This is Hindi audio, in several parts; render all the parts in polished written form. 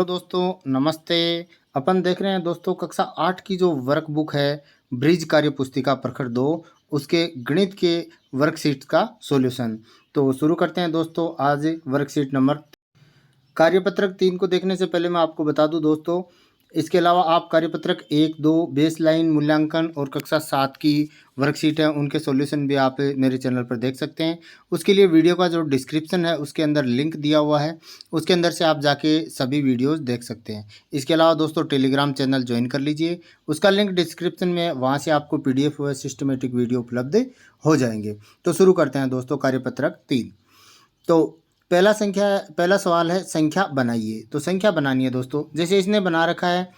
हेलो दोस्तों, नमस्ते। अपन देख रहे हैं दोस्तों कक्षा 8 की जो वर्कबुक है ब्रिज कार्य पुस्तिका प्रखर 2 उसके गणित के वर्कशीट का सॉल्यूशन। तो शुरू करते हैं दोस्तों आज वर्कशीट नंबर। कार्यपत्रक 3 को देखने से पहले मैं आपको बता दूं दोस्तों, इसके अलावा आप कार्यपत्रक 1, 2 बेसलाइन मूल्यांकन और कक्षा 7 की वर्कशीट है उनके सॉल्यूशन भी आप मेरे चैनल पर देख सकते हैं। उसके लिए वीडियो का जो डिस्क्रिप्शन है उसके अंदर लिंक दिया हुआ है, उसके अंदर से आप जाके सभी वीडियोस देख सकते हैं। इसके अलावा दोस्तों टेलीग्राम चैनल ज्वाइन कर लीजिए, उसका लिंक डिस्क्रिप्शन में है, वहाँ से आपको PDF व सिस्टमेटिक वीडियो उपलब्ध हो जाएंगे। तो शुरू करते हैं दोस्तों कार्यपत्रक 3। तो पहला सवाल है संख्या बनाइए। तो संख्या बनानी है दोस्तों, जैसे इसने बना रखा है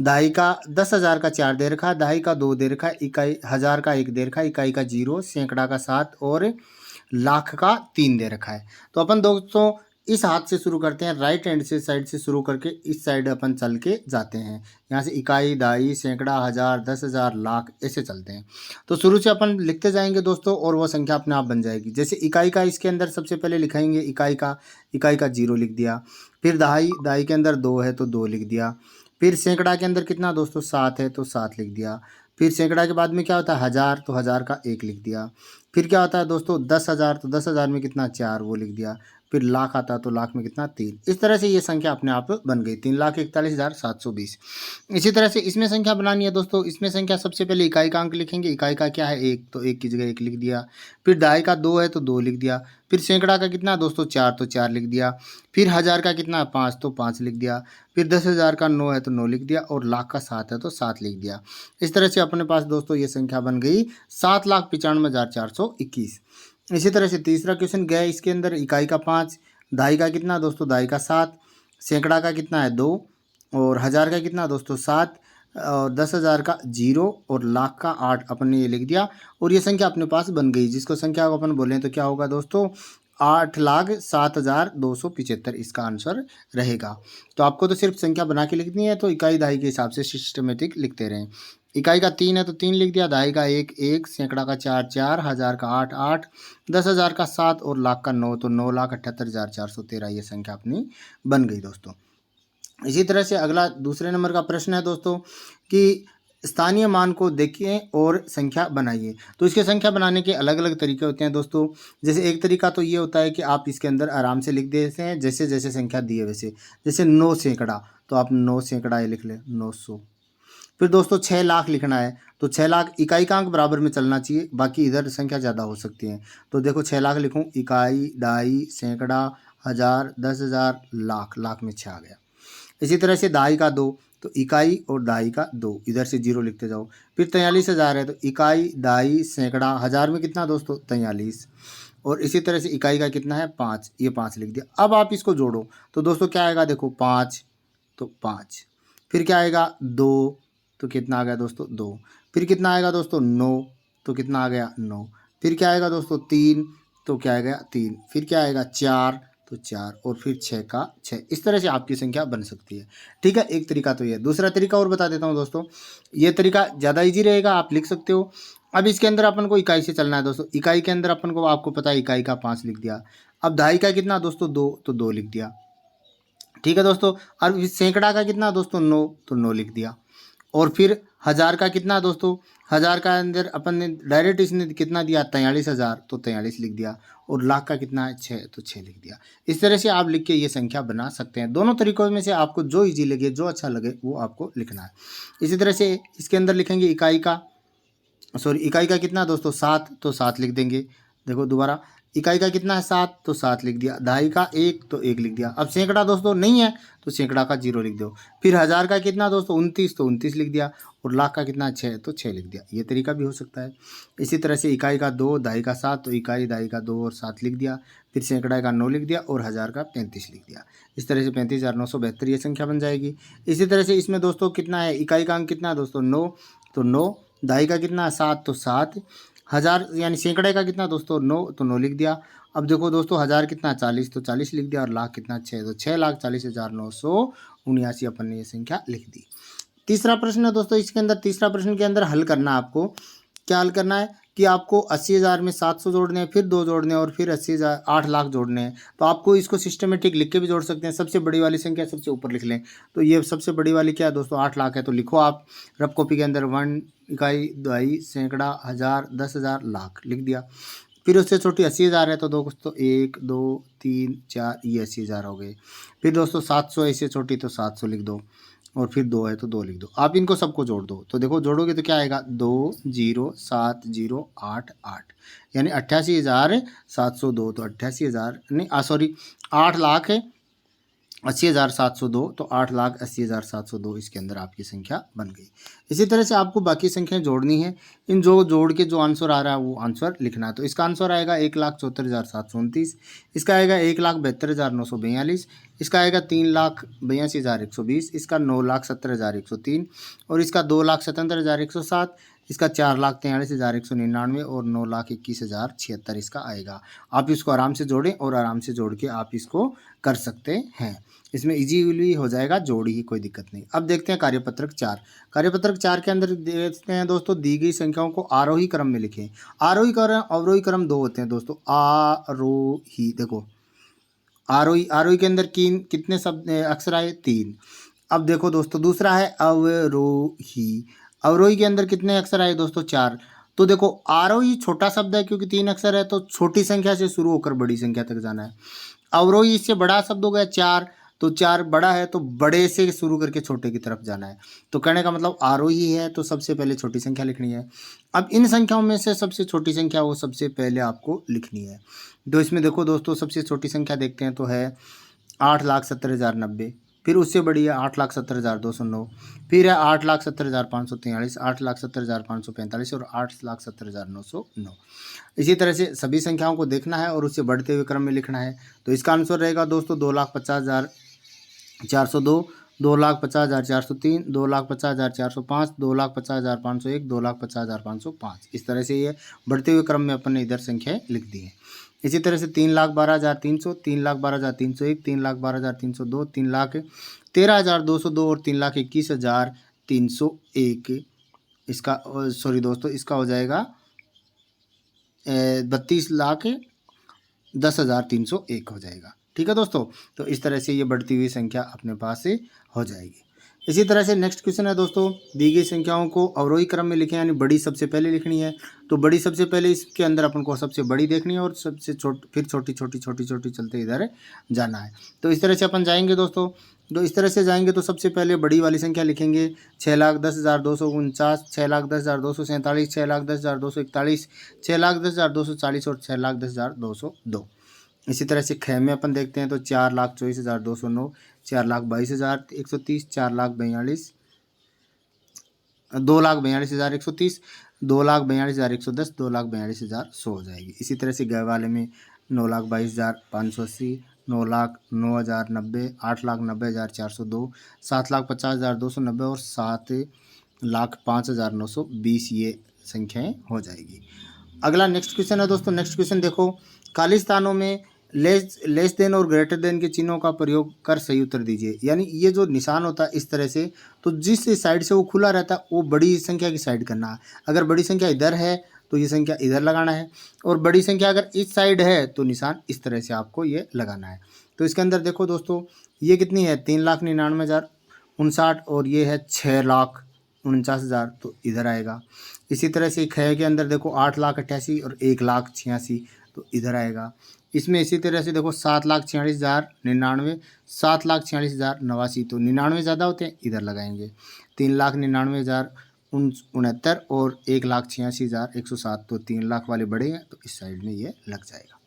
दहाई का 10,000 का 4 दे रखा है, दहाई का 2 दे रखा है, इकाई हजार का 1 दे रखा है, इकाई का 0, सैकड़ा का 7 और लाख का 3 दे रखा है। तो अपन दोस्तों इस हाथ से शुरू करते हैं, राइट हैंड से साइड से शुरू करके इस साइड अपन चल के जाते हैं। यहाँ से इकाई, दहाई, सैकड़ा, हजार, 10,000, लाख ऐसे चलते हैं। तो शुरू से अपन लिखते जाएंगे दोस्तों और वो संख्या अपने आप बन जाएगी। जैसे इकाई का इसके अंदर सबसे पहले लिखाएंगे इकाई का 0 लिख दिया। फिर दहाई के अंदर 2 है तो 2 लिख दिया। फिर सैकड़ा के अंदर कितना दोस्तों 7 है तो 7 लिख दिया। फिर सैकड़ा के बाद में क्या होता है हजार, तो हजार का 1 लिख दिया। फिर क्या होता है दोस्तों 10,000, तो 10,000 में कितना 4 वो लिख दिया। फिर लाख आता है तो लाख में कितना 3। इस तरह से ये संख्या अपने आप बन गई 3,41,720। इसी तरह से इसमें संख्या बनानी है दोस्तों, इसमें संख्या सबसे पहले इकाई का अंक लिखेंगे। इकाई का क्या है 1, तो 1 की जगह 1 लिख दिया। फिर दहाई का 2 है तो 2 लिख दिया। फिर सैकड़ा का कितना दोस्तों 4, तो 4 लिख दिया। फिर हजार का कितना 5, तो 5 लिख दिया। फिर 10,000 का 9 है तो 9 लिख दिया और लाख का 7 है तो 7 लिख दिया। इस तरह से अपने पास दोस्तों ये संख्या बन गई 7,95,421। इसी तरह से तीसरा क्वेश्चन गया, इसके अंदर इकाई का 5, दहाई का कितना दोस्तों दहाई का 7, सैकड़ा का कितना है 2 और हजार का कितना दोस्तों 7 और 10,000 का 0 और लाख का 8 अपन ने ये लिख दिया और ये संख्या अपने पास बन गई, जिसको संख्या को अपन बोलें तो क्या होगा दोस्तों 8,07,275 इसका आंसर रहेगा। तो आपको तो सिर्फ संख्या बना के लिखनी है, तो इकाई दहाई के हिसाब से सिस्टमेटिक लिखते रहें। इकाई का 3 है तो 3 लिख दिया, दहाई का 1 1, सैकड़ा का 4 4, हजार का 8 8, 10,000 का 7 और लाख का 9, तो 9,78,413 ये संख्या अपनी बन गई दोस्तों। इसी तरह से अगला दूसरे नंबर का प्रश्न है दोस्तों कि स्थानीय मान को देखिए और संख्या बनाइए। तो इसके संख्या बनाने के अलग अलग तरीके होते हैं दोस्तों। जैसे एक तरीका तो ये होता है कि आप इसके अंदर आराम से लिख देते हैं, जैसे जैसे संख्या दी है वैसे। जैसे 9 सैकड़ा, तो आप 9 सैकड़ा ये लिख लें 900। फिर दोस्तों 6 लाख लिखना है तो 6 लाख इकाई का अंक बराबर में चलना चाहिए, बाकी इधर संख्या ज़्यादा हो सकती है। तो देखो 6 लाख लिखूँ, इकाई, दहाई, सैकड़ा, हजार, 10,000, लाख, लाख में 6 आ गया। इसी तरह से दहाई का 2, तो इकाई और दहाई का 2 इधर से 0 लिखते जाओ। फिर 43,000 है तो इकाई, दहाई, सैकड़ा, हजार में कितना दोस्तों 43 और इसी तरह से इकाई का कितना है 5, ये 5 लिख दिया। अब आप इसको जोड़ो तो दोस्तों क्या आएगा देखो 5 तो 5, फिर क्या आएगा 2 तो कितना आ गया दोस्तों 2, फिर कितना आएगा दोस्तों 9 तो कितना आ गया 9, फिर क्या आएगा दोस्तों 3 तो क्या आएगा 3, फिर क्या आएगा 4 तो 4 और फिर 6 का 6। इस तरह से आपकी संख्या बन सकती है। ठीक है, एक तरीका तो ये। दूसरा तरीका और बता देता हूँ दोस्तों, ये तरीका ज़्यादा इजी रहेगा, आप लिख सकते हो। अब इसके अंदर अपन को इकाई से चलना है दोस्तों। इकाई के अंदर अपन को आपको पता है इकाई का 5 लिख दिया। अब दहाई का कितना दोस्तों 2, तो 2 लिख दिया। ठीक है दोस्तों, और इस सैकड़ा का कितना दोस्तों 9, तो 9 लिख दिया। और फिर हजार का कितना दोस्तों, हजार का अंदर अपन ने डायरेक्ट इसने कितना दिया 43,000, तो 43 लिख दिया। और लाख का कितना है 6, तो 6 लिख दिया। इस तरह से आप लिख के ये संख्या बना सकते हैं। दोनों तरीकों में से आपको जो इजी लगे, जो अच्छा लगे वो आपको लिखना है। इसी तरह से इसके अंदर लिखेंगे इकाई का कितना दोस्तों 7, तो 7 लिख देंगे। देखो दोबारा इकाई का कितना है 7, तो 7 लिख दिया। दहाई का 1, तो 1 लिख दिया। अब सैकड़ा दोस्तों नहीं है तो सैकड़ा का 0 लिख दो। फिर हजार का कितना दोस्तों 29, तो 29 लिख दिया। और लाख का कितना 6, तो 6 लिख दिया। ये तरीका भी हो सकता है। इसी तरह से इकाई का 2, दहाई का 7, तो इकाई दहाई का 2 और 7 लिख दिया। फिर सैकड़ा का 9 लिख दिया और हजार का 35 लिख दिया। इस तरह से 35,972 ये संख्या बन जाएगी। इसी तरह से इसमें दोस्तों कितना है, इकाई का अंक कितना है दोस्तों 9, तो 9, दहाई का कितना है 7, तो 7, हजार यानी सैकड़े का कितना दोस्तों 9, तो 9 लिख दिया। अब देखो दोस्तों हजार कितना 40, तो 40 लिख दिया। और लाख कितना 6, तो 6,40,979 अपन ने ये संख्या लिख दी। तीसरा प्रश्न है दोस्तों, इसके अंदर तीसरा प्रश्न के अंदर हल करना है आपको। क्या हल करना है कि आपको 80,000 में 700 जोड़ने हैं, फिर 2 जोड़ने हैं और फिर 80,000 8 लाख जोड़ने हैं, तो आपको इसको सिस्टमेटिक लिख के भी जोड़ सकते हैं। सबसे बड़ी वाली संख्या सबसे ऊपर लिख लें। तो ये सबसे बड़ी वाली क्या है दोस्तों, 8 लाख है, तो लिखो आप रफ कॉपी के अंदर 1 इकाई, दहाई, सैकड़ा, हज़ार, 10,000, लाख लिख दिया। फिर उससे छोटी 80,000 है, तो दोस्तों 1 2 3 4 ये 80,000 हो गए। फिर दोस्तों 700 इससे छोटी, तो 700 लिख दो और फिर 2 है तो 2 लिख दो। आप इनको सबको जोड़ दो, तो देखो जोड़ोगे तो क्या आएगा, 2 0 7 0 8 8 यानी 88,702। तो 88,000 नहीं सॉरी 8 लाख है 80,702, तो 8,80,702 इसके अंदर आपकी संख्या बन गई। इसी तरह से आपको बाकी संख्याएं जोड़नी है। इन जो जोड़ के जो आंसर आ रहा है वो आंसर लिखना है। तो इसका आंसर आएगा 1,74,729, इसका आएगा 1,72,942, इसका आएगा 3,82,120, इसका 9,70,103 और इसका 2,77,107, इसका 4,43,199 और 9,21,076 इसका आएगा। आप इसको आराम से जोड़ें और आराम से जोड़ के आप इसको कर सकते हैं। इसमें इजीली हो जाएगा, जोड़ी ही, कोई दिक्कत नहीं। अब देखते हैं कार्यपत्रक 4। कार्यपत्रक 4 के अंदर देखते हैं दोस्तों, दी गई संख्याओं को आरोही क्रम में लिखें। आरोही क्रम अवरोही क्रम 2 होते हैं दोस्तों। आरोही, देखो आरोही, आरोही के अंदर कितने शब्द अक्षर आए, 3। अब देखो दोस्तों दूसरा है अवरोही। अवरोही के अंदर कितने अक्षर आए दोस्तों, 4। तो देखो आरोही छोटा शब्द है क्योंकि 3 अक्षर है, तो छोटी संख्या से शुरू होकर बड़ी संख्या तक जाना है। अवरोही इससे बड़ा शब्द हो गया 4, तो 4 बड़ा है तो बड़े से शुरू करके छोटे की तरफ जाना है। तो कहने का मतलब आरोही है तो सबसे पहले छोटी संख्या लिखनी है। अब इन संख्याओं में से सबसे छोटी संख्या वो सबसे पहले आपको लिखनी है। तो इसमें देखो दोस्तों सबसे छोटी संख्या देखते हैं तो है 8,70,090, फिर उससे बड़ी है 8,70,209, फिर है 8,70,543, 8,70,545 और 8,70,909। इसी तरह से सभी संख्याओं को देखना है और उससे बढ़ते हुए क्रम में लिखना है। तो इसका आंसर रहेगा दोस्तों 2,50,402, 2,50,403, 2,50,405, 2,50,501, 2,50,505। इस तरह से ये बढ़ते हुए क्रम में अपन ने इधर संख्याएं लिख दी हैं। इसी तरह से 3,12,300, 3,12,301, 3,12,302, 3,13,202 और 3,21,301। इसका सॉरी दोस्तों इसका हो जाएगा 32,10,301 हो जाएगा। ठीक है दोस्तों, तो इस तरह से ये बढ़ती हुई संख्या अपने पास से हो जाएगी। इसी तरह से नेक्स्ट क्वेश्चन है दोस्तों, दी गई संख्याओं को अवरोही क्रम में लिखें, यानी बड़ी सबसे पहले लिखनी है। तो बड़ी सबसे पहले इसके अंदर अपन को सबसे बड़ी देखनी है और सबसे फिर छोटी छोटी छोटी छोटी चलते इधर जाना है। तो इस तरह से अपन जाएंगे दोस्तों, तो इस तरह से जाएंगे तो सबसे पहले बड़ी वाली संख्या लिखेंगे 6,10,249, 6,10,247, 6,10,241, 6,10,240 और 6,10,202। इसी तरह से ख में अपन देखते हैं तो 4,24,209, 4,22,130, 4,42,2,42,130, 2,42,130, 2,42,110, 2,42,100 हो जाएगी। इसी तरह से ग वाले में 9,22,580, 9,09,090, 8,90,402, 7,50,290 और 7,05,920 ये संख्याएं हो जाएगी। अगला नेक्स्ट क्वेश्चन है दोस्तों। नेक्स्ट क्वेश्चन देखो, खाली स्थानों में लेस देन और ग्रेटर देन के चिन्हों का प्रयोग कर सही उत्तर दीजिए। यानी ये जो निशान होता है इस तरह से, तो जिस साइड से वो खुला रहता है वो बड़ी संख्या की साइड करना है। अगर बड़ी संख्या इधर है तो ये संख्या इधर लगाना है, और बड़ी संख्या अगर इस साइड है तो निशान इस तरह से आपको ये लगाना है। तो इसके अंदर देखो दोस्तों ये कितनी है 3,99,059 और ये है 6,49,000, तो इधर आएगा। इसी तरह से ख के अंदर देखो 8,88,000 और 1,86,000, तो इधर आएगा। इसमें इसी तरह से देखो 7,46,099, 7,46,089, तो 99 ज़्यादा होते हैं इधर लगाएंगे। 3,99,069 और 1,86,107, तो 3 लाख वाले बड़े हैं तो इस साइड में ये लग जाएगा।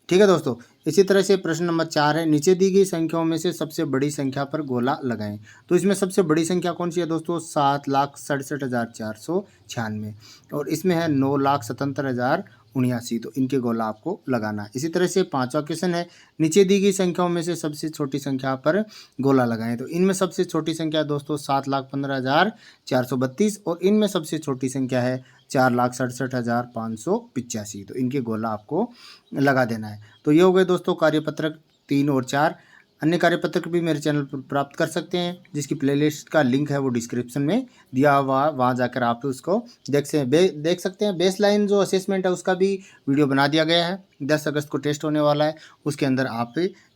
ठीक है दोस्तों, इसी तरह से प्रश्न नंबर 4 है, नीचे दी गई संख्याओं में से सबसे बड़ी संख्या पर गोला लगाएं। तो इसमें सबसे बड़ी संख्या कौन सी है दोस्तों, 7,67,496 और इसमें है 9,77,079, तो इनके गोला आपको लगाना है। इसी तरह से 5वां क्वेश्चन है, नीचे दी गई संख्याओं में से सबसे छोटी संख्या पर गोला लगाएं। तो इनमें सबसे छोटी संख्या दोस्तों 7,15,432 और इनमें सबसे छोटी संख्या है 4,67,585, तो इनके गोला आपको लगा देना है। तो ये हो गए दोस्तों कार्यपत्रक 3 और 4। अन्य कार्यपत्र भी मेरे चैनल पर प्राप्त कर सकते हैं, जिसकी प्लेलिस्ट का लिंक है वो डिस्क्रिप्शन में दिया हुआ, वहाँ जाकर आप उसको देख सकते हैं। बेस लाइन जो असेसमेंट है उसका भी वीडियो बना दिया गया है, 10 अगस्त को टेस्ट होने वाला है, उसके अंदर आप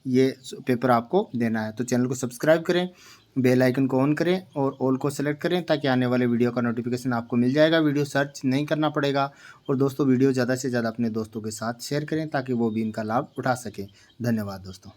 ये पेपर आपको देना है। तो चैनल को सब्सक्राइब करें, बेल आइकन को ऑन करें और ऑल को सेलेक्ट करें, ताकि आने वाले वीडियो का नोटिफिकेशन आपको मिल जाएगा। वीडियो सर्च नहीं करना पड़ेगा। और दोस्तों वीडियो ज़्यादा से ज़्यादा अपने दोस्तों के साथ शेयर करें, ताकि वो भी इनका लाभ उठा सकें। धन्यवाद दोस्तों।